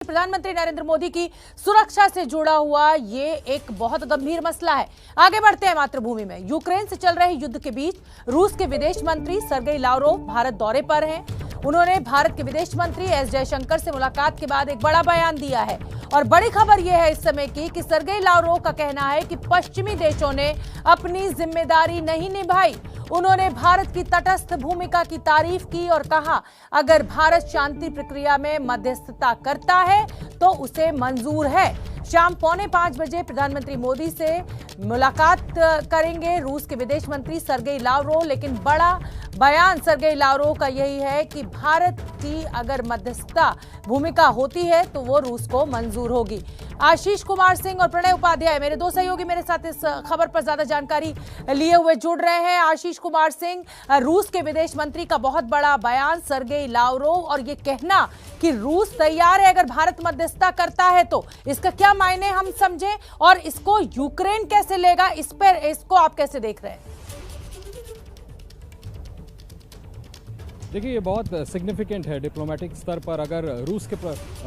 प्रधानमंत्री नरेंद्र मोदी की सुरक्षा से जुड़ा हुआ ये एक बहुत गंभीर मसला है। आगे बढ़ते हैं मातृभूमि में। यूक्रेन से चल रहे युद्ध के बीच रूस के विदेश मंत्री सर्गेई लावरोव भारत दौरे पर हैं। उन्होंने भारत के विदेश मंत्री एस जयशंकर से मुलाकात के बाद एक बड़ा बयान दिया है और बड़ी खबर यह है इस समय की कि सर्गेई लावरोव का कहना है कि पश्चिमी देशों ने अपनी जिम्मेदारी नहीं निभाई। उन्होंने भारत की तटस्थ भूमिका की तारीफ की और कहा, अगर भारत शांति प्रक्रिया में मध्यस्थता करता है तो उसे मंजूर है। शाम 4:45 बजे प्रधानमंत्री मोदी से मुलाकात करेंगे रूस के विदेश मंत्री सर्गेई लावरोव। लेकिन बड़ा बयान सर्गेई लावरोव का यही है कि भारत की अगर मध्यस्थता भूमिका होती है तो वो रूस को मंजूर होगी। आशीष कुमार सिंह और प्रणय उपाध्याय मेरे दो सहयोगी मेरे साथ इस खबर पर ज्यादा जानकारी लिए हुए जुड़ रहे हैं। आशीष कुमार सिंह, रूस के विदेश मंत्री का बहुत बड़ा बयान सर्गेई लावरोव और ये कहना कि रूस तैयार है अगर भारत मध्यस्थता करता है तो इसका क्या मायने हम समझें और इसको यूक्रेन कैसे लेगा, इस पर इसको आप कैसे देख रहे हैं? देखिए, ये बहुत सिग्निफिकेंट है डिप्लोमेटिक स्तर पर। अगर रूस के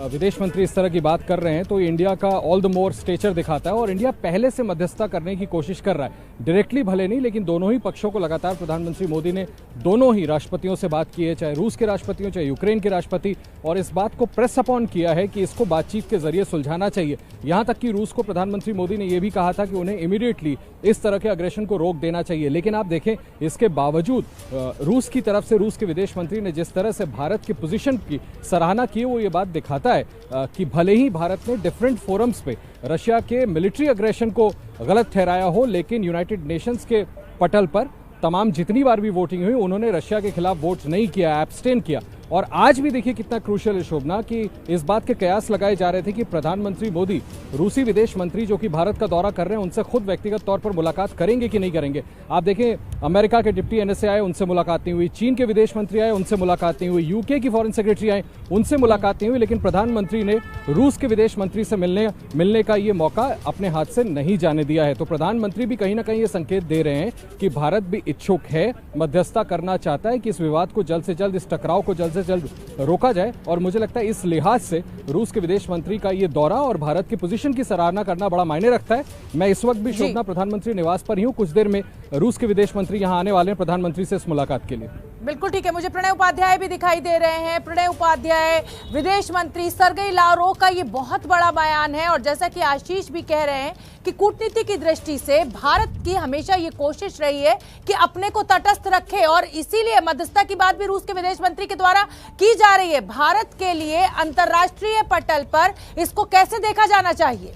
विदेश मंत्री इस तरह की बात कर रहे हैं तो इंडिया का ऑल द मोर स्टेचर दिखाता है और इंडिया पहले से मध्यस्थता करने की कोशिश कर रहा है, डायरेक्टली भले नहीं लेकिन दोनों ही पक्षों को लगातार प्रधानमंत्री मोदी ने दोनों ही राष्ट्रपतियों से बात की है, चाहे रूस के राष्ट्रपति हो चाहे यूक्रेन के राष्ट्रपति, और इस बात को प्रेस अपॉन किया है कि इसको बातचीत के जरिए सुलझाना चाहिए। यहाँ तक कि रूस को प्रधानमंत्री मोदी ने यह भी कहा था कि उन्हें इमीडिएटली इस तरह के अग्रेशन को रोक देना चाहिए। लेकिन आप देखें, इसके बावजूद रूस की तरफ से रूस के विदेश मंत्री ने जिस तरह से भारत की पोजीशन की सराहना की, वो ये बात दिखाता है कि भले ही भारत ने डिफरेंट फोरम्स पे रशिया के मिलिट्री अग्रेशन को गलत ठहराया हो, लेकिन यूनाइटेड नेशंस के पटल पर तमाम जितनी बार भी वोटिंग हुई उन्होंने रशिया के खिलाफ वोट नहीं किया, एब्सटेन किया। और आज भी देखिए कितना क्रूशियल है शोभना कि इस बात के कयास लगाए जा रहे थे कि प्रधानमंत्री मोदी रूसी विदेश मंत्री जो कि भारत का दौरा कर रहे हैं उनसे खुद व्यक्तिगत तौर पर मुलाकात करेंगे कि नहीं करेंगे। आप देखें, अमेरिका के डिप्टी NSA आए, उनसे मुलाकात नहीं हुई, चीन के विदेश मंत्री आए, उनसे मुलाकात नहीं हुई, यूके की फॉरेन सेक्रेटरी आए, उनसे मुलाकात नहीं हुई, लेकिन प्रधानमंत्री ने रूस के विदेश मंत्री से मिलने का ये मौका अपने हाथ से नहीं जाने दिया है। तो प्रधानमंत्री भी कहीं ना कहीं ये संकेत दे रहे हैं कि भारत भी इच्छुक है, मध्यस्थता करना चाहता है कि इस विवाद को जल्द से जल्द, इस टकराव को जल्द से जल्द रोका जाए। और मुझे लगता है इस लिहाज से रूस के विदेश मंत्री का ये दौरा और भारत की पोजीशन की सराहना करना बड़ा मायने रखता है। मैं इस वक्त भी शोभना प्रधानमंत्री निवास पर ही हूं, कुछ देर में रूस के विदेश मंत्री यहां आने वाले हैं प्रधानमंत्री से इस मुलाकात के लिए। बिल्कुल ठीक है, मुझे प्रणय उपाध्याय भी दिखाई दे रहे हैं। प्रणय उपाध्याय, विदेश मंत्री सर्गेई लावरोव का ये बहुत बड़ा बयान है और जैसा कि आशीष भी कह रहे हैं कि कूटनीति की दृष्टि से भारत की हमेशा ये कोशिश रही है कि अपने को तटस्थ रखे और इसीलिए मध्यस्थता की बात भी रूस के विदेश मंत्री के द्वारा की जा रही है। भारत के लिए अंतर्राष्ट्रीय पटल पर इसको कैसे देखा जाना चाहिए?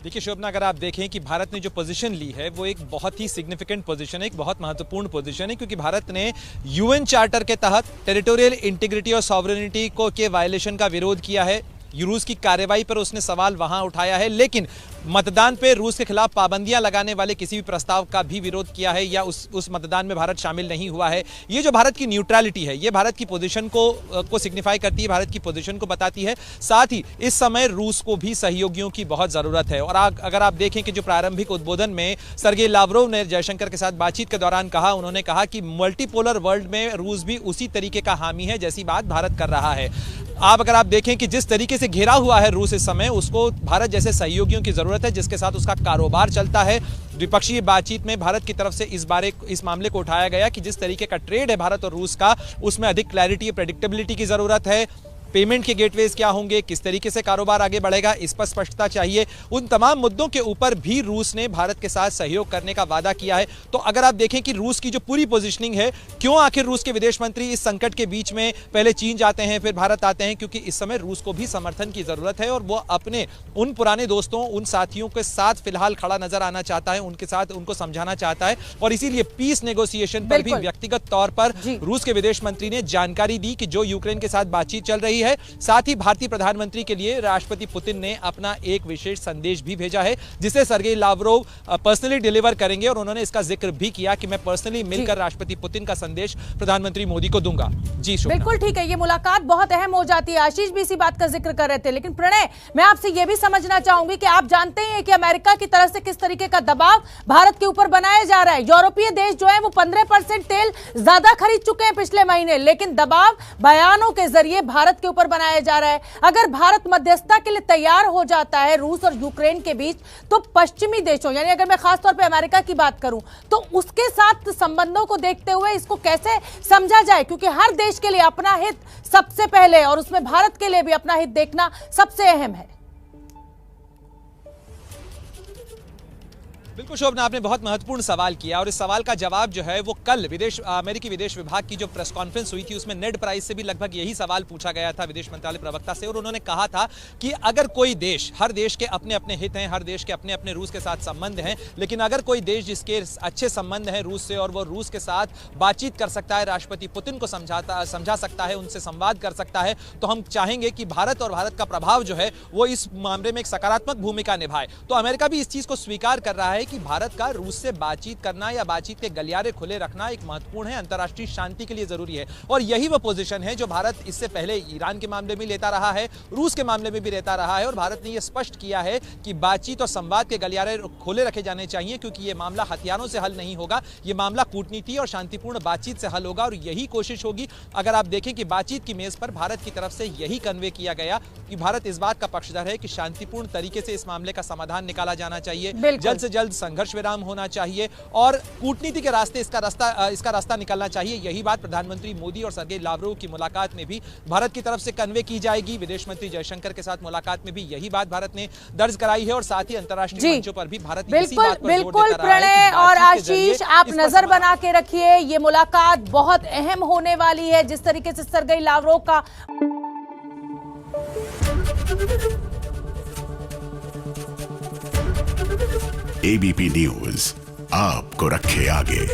देखिए शोभना, अगर आप देखें कि भारत ने जो पोजीशन ली है वो एक बहुत ही सिग्निफिकेंट पोजीशन है, एक बहुत महत्वपूर्ण पोजीशन है, क्योंकि भारत ने UN चार्टर के तहत टेरिटोरियल इंटीग्रिटी और सॉवरेनिटी को के वायलेशन का विरोध किया है। रूस की कार्रवाई पर उसने सवाल वहां उठाया है, लेकिन मतदान पे रूस के खिलाफ पाबंदियां लगाने वाले किसी भी प्रस्ताव का भी विरोध किया है या उस मतदान में भारत शामिल नहीं हुआ है। ये जो भारत की न्यूट्रलिटी है, ये भारत की पोजीशन को सिग्निफाई करती है, भारत की पोजीशन को बताती है। साथ ही इस समय रूस को भी सहयोगियों की बहुत जरूरत है। और अगर आप देखें कि जो प्रारंभिक उद्बोधन में सर्गेई लावरोव ने जयशंकर के साथ बातचीत के दौरान कहा, उन्होंने कहा कि मल्टीपोलर वर्ल्ड में रूस भी उसी तरीके का हामी है जैसी बात भारत कर रहा है। अगर आप देखें कि जिस तरीके से घेरा हुआ है रूस इस समय, उसको भारत जैसे सहयोगियों की जरूरत है जिसके साथ उसका कारोबार चलता है। द्विपक्षीय बातचीत में भारत की तरफ से इस मामले को उठाया गया कि जिस तरीके का ट्रेड है भारत और रूस का, उसमें अधिक क्लैरिटी, प्रेडिक्टेबिलिटी की जरूरत है। पेमेंट के गेटवेज क्या होंगे, किस तरीके से कारोबार आगे बढ़ेगा, इस पर स्पष्टता चाहिए। उन तमाम मुद्दों के ऊपर भी रूस ने भारत के साथ सहयोग करने का वादा किया है। तो अगर आप देखें कि रूस की जो पूरी पोजीशनिंग है, क्यों आखिर रूस के विदेश मंत्री इस संकट के बीच में पहले चीन जाते हैं फिर भारत आते हैं, क्योंकि इस समय रूस को भी समर्थन की जरूरत है और वो अपने उन पुराने दोस्तों, उन साथियों के साथ फिलहाल खड़ा नजर आना चाहता है, उनके साथ उनको समझाना चाहता है। और इसीलिए पीस नेगोशिएशन पर भी व्यक्तिगत तौर पर रूस के विदेश मंत्री ने जानकारी दी कि जो यूक्रेन के साथ बातचीत चल रही रही है। साथ ही भारतीय प्रधानमंत्री के लिए राष्ट्रपति पुतिन ने अपना एक विशेष संदेश भी भेजा है, जिसे सर्गेई लावरोव पर्सनली डिलीवर करेंगे और उन्होंने इसका जिक्र भी किया कि मैं पर्सनली मिलकर राष्ट्रपति पुतिन का संदेश प्रधानमंत्री मोदी को दूंगा। जी शोभना। बिल्कुल ठीक है, ये मुलाकात बहुत अहम हो जाती है। आशीष भी इसी बात का जिक्र कर रहे थे, लेकिन प्रणय, मैं आपसे यह भी समझना चाहूंगी कि आप जानते हैं कि अमेरिका की तरफ से किस तरीके का दबाव भारत के ऊपर बनाया जा रहा है। यूरोपीय देश जो है वो 15% तेल ज्यादा खरीद चुके हैं पिछले महीने, लेकिन दबाव बयानों के जरिए भारत के ऊपर बनाया जा रहा है। अगर भारत मध्यस्थता के लिए तैयार हो जाता है रूस और यूक्रेन के बीच, तो पश्चिमी देशों, यानी अगर मैं खासतौर पर अमेरिका की बात करूं, तो उसके साथ संबंधों को देखते हुए इसको कैसे समझा जाए, क्योंकि हर देश के लिए अपना हित सबसे पहले, और उसमें भारत के लिए भी अपना हित देखना सबसे अहम है। बिल्कुल शोभना, आपने बहुत महत्वपूर्ण सवाल किया और इस सवाल का जवाब जो है वो कल अमेरिकी विदेश विभाग की जो प्रेस कॉन्फ्रेंस हुई थी उसमें नेड प्राइस से भी लगभग यही सवाल पूछा गया था विदेश मंत्रालय प्रवक्ता से, और उन्होंने कहा था कि अगर कोई देश, हर देश के अपने अपने हित हैं, हर देश के अपने अपने रूस के साथ संबंध हैं, लेकिन अगर कोई देश जिसके अच्छे संबंध हैं रूस से और वो रूस के साथ बातचीत कर सकता है, राष्ट्रपति पुतिन को समझा सकता है, उनसे संवाद कर सकता है, तो हम चाहेंगे कि भारत और भारत का प्रभाव जो है वो इस मामले में एक सकारात्मक भूमिका निभाए। तो अमेरिका भी इस चीज को स्वीकार कर रहा है कि भारत का रूस से बातचीत करना या बातचीत के गलियारे खुले रखना एक महत्वपूर्ण है, अंतर्राष्ट्रीय शांति के लिए जरूरी है। और यही वो पोजीशन है जो भारत इससे पहले ईरान के मामले में लेता रहा है, रूस के मामले में भी लेता रहा है, और भारत ने यह स्पष्ट किया है कि बातचीत और संवाद के गलियारे खुले रखे जाने चाहिए, क्योंकि यह मामला हथियारों से हल नहीं होगा, यह मामला कूटनीति और शांतिपूर्ण बातचीत से हल होगा। और यही कोशिश होगी। अगर आप देखें कि बातचीत की मेज पर भारत की तरफ से यही कन्वे किया गया कि भारत इस बात का पक्षधर है कि शांतिपूर्ण तरीके से इस मामले का समाधान निकाला जाना चाहिए, जल्द से जल्द संघर्ष विराम होना चाहिए और कूटनीति के रास्ते इसका रास्ता निकलना चाहिए। यही बात प्रधानमंत्री मोदी और सर्गेई लावरोव की मुलाकात में भी भारत की तरफ से कन्वे की जाएगी। विदेश मंत्री जयशंकर के साथ मुलाकात में भी यही बात भारत ने दर्ज कराई है और साथ ही अंतर्राष्ट्रीय मंचों पर भी भारत इसी बात पर जोर देता रहा है। प्रणय और आशीष, आप नजर बना के रखिए, ये मुलाकात बहुत अहम होने वाली है। जिस तरीके से सर्गेई लावरोव का एबीपी न्यूज आपको रखे आगे।